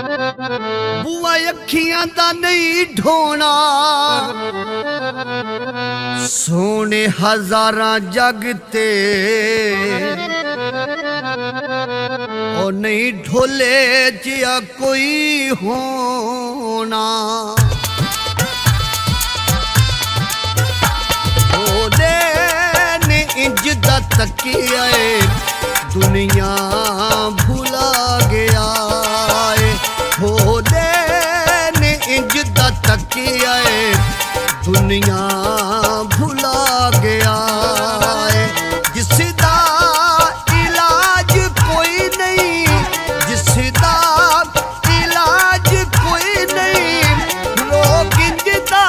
बुआ अखियां दा नहीं ढोना सोने हजारां जगते ओ नहीं ढोले जिया कोई होना ओदे ने इंज दा तकिया दुनिया भुला गया ओदे ने इंज दा तकिया दुनिया भुला गया जिसदा इलाज कोई नहीं जिसदा इलाज कोई नहीं लोग इंजदा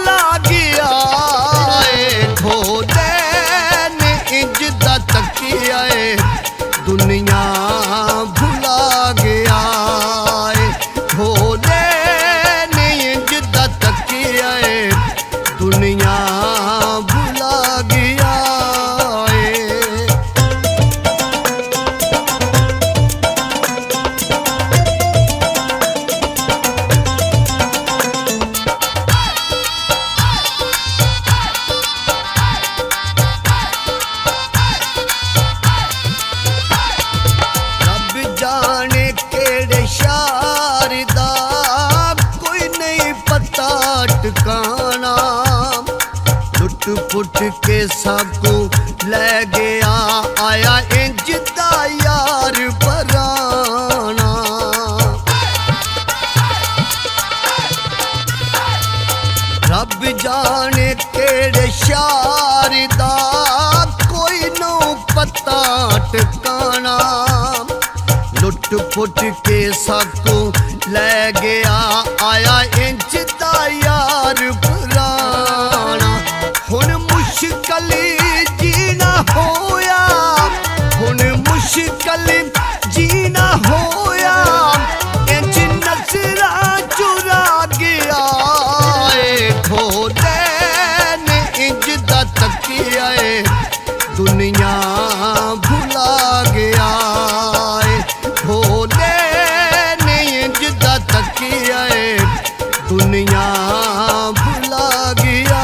ला गया खोदे ने इंजदा तकिया दुनिया भुला गया खोदे ने इंजदा तकिया दुनिया भुला गया रब जाने केड़े शारदा कोई नहीं पता ठिकाना लुट पुट के सबको ले गया आया इंजदा यार पराना रब जाने केड़े शारदा कोई नो पता ठिकाना लुट पुट के सबको ले गया आया इंजदा यार पुराना हुन मुश्किल जीना होया हुन मुश्किल जीना होया इंज नजरा चुरा गया खोदे ने इंजदा तकिया दुनिया भुला गया खोदे ने इंजदा तकिया दुनिया भुला गया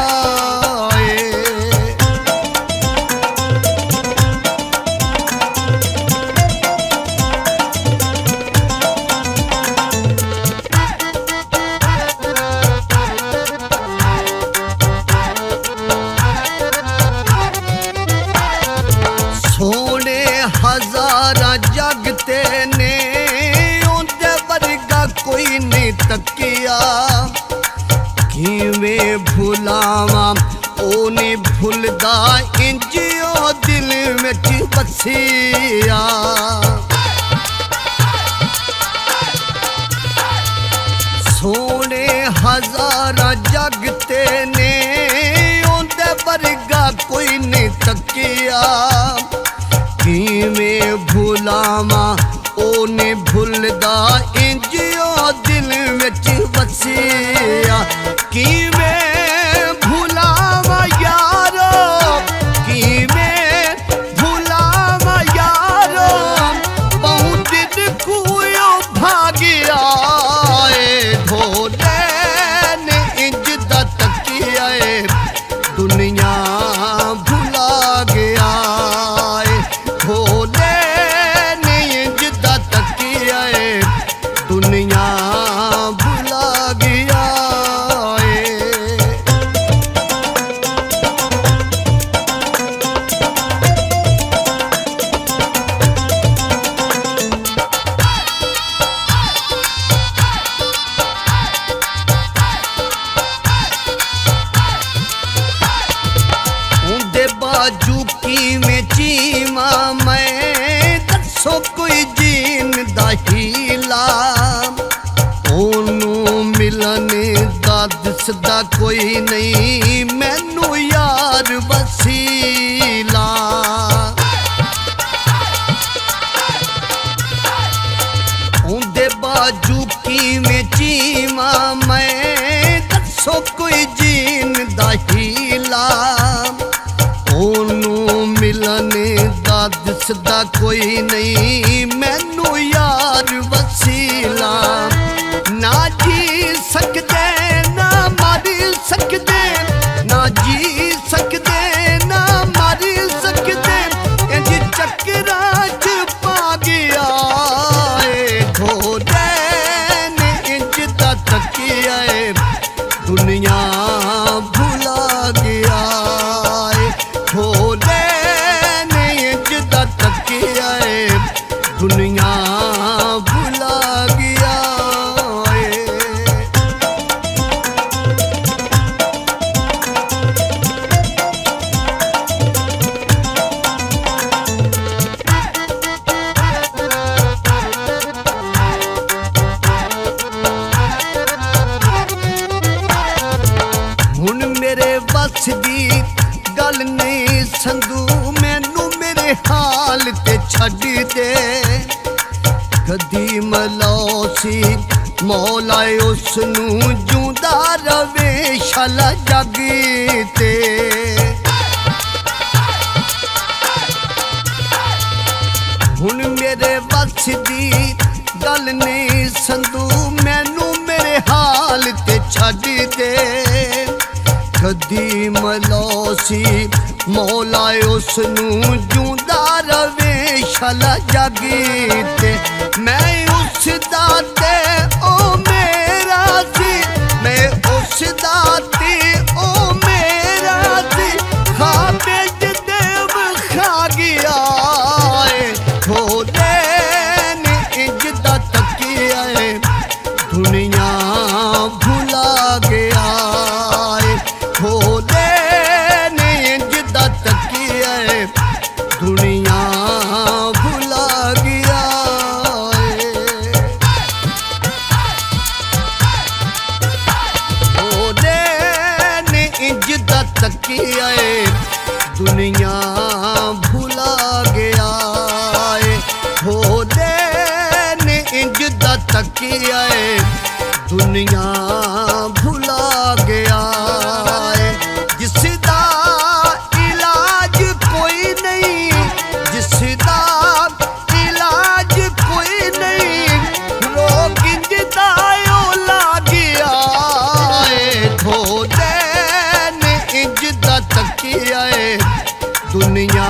सोने हजारा जगते ने उनदे वर्गा कोई नहीं तकिया किवें भुलावा ओ नहीं भुलदा इंज ओ दिल विच बसिया सोने हजारा जगते ने उनदे वर्गा कोई नहीं तकिया किवें भुलावा ओ नहीं भुलदा इंज ओ दिल विच बसिया किवें भुलावा यारो किवें भुलावा यारो बहुत दिन कुयो भागिया खोदे ने इंजदा तकिया दुनिया भुला गया खोदे ने इंजदा तकिया दुनिया भुला गया उनदे बाजू की में चीमा मैं दसो कोई जीन दा हीला ओनू मिलन दा दिसदा कोई नहीं मैनू यार वसीला उनदे बाजू की में चीमा मैं दसो कोई जीन दा हीला दसदा कोई नहीं मैनू यार वसीला ना जी सकदे ना मर सकदे ना जी सकदे ना मर सकदे इंज चक्करां च पा गया घोड़े ने इंज दा तकिया दुनिया भुला गया घोड़े ने इंज दा तकिया दुनिया भुला गया हुण मेरे बस दी गल नहीं संधू मैनू मेरे हाल ते छड्ड दे कदी मलौसी मौला उसनू जूंदा रवे शाला जग ते हुण मेरे बस दी गल नहीं संधू मैनू मेरे हाल ते छड्ड दे कदी मलौसी मौला उसनू जूंदा रवे शाला जग ते मैं उस दाते ओ मेरा सी मैं उस दाते ओ मेरा सी खाबे देव खा गया घोड़े ने इंज दा तकिया दुनिया भुला गया घोड़े ने इंज दा तकिया दुनिया भुला गया घोड़े ने इंज दा तकिया दुनिया भुला गया घोड़े ने इंज दा तकिया दुनिया भुला गया जिसदा इलाज कोई नहीं जिसदा इलाज कोई नहीं लोग इंजदा ला गया घोड़े ने इंजदा तकिया दुनिया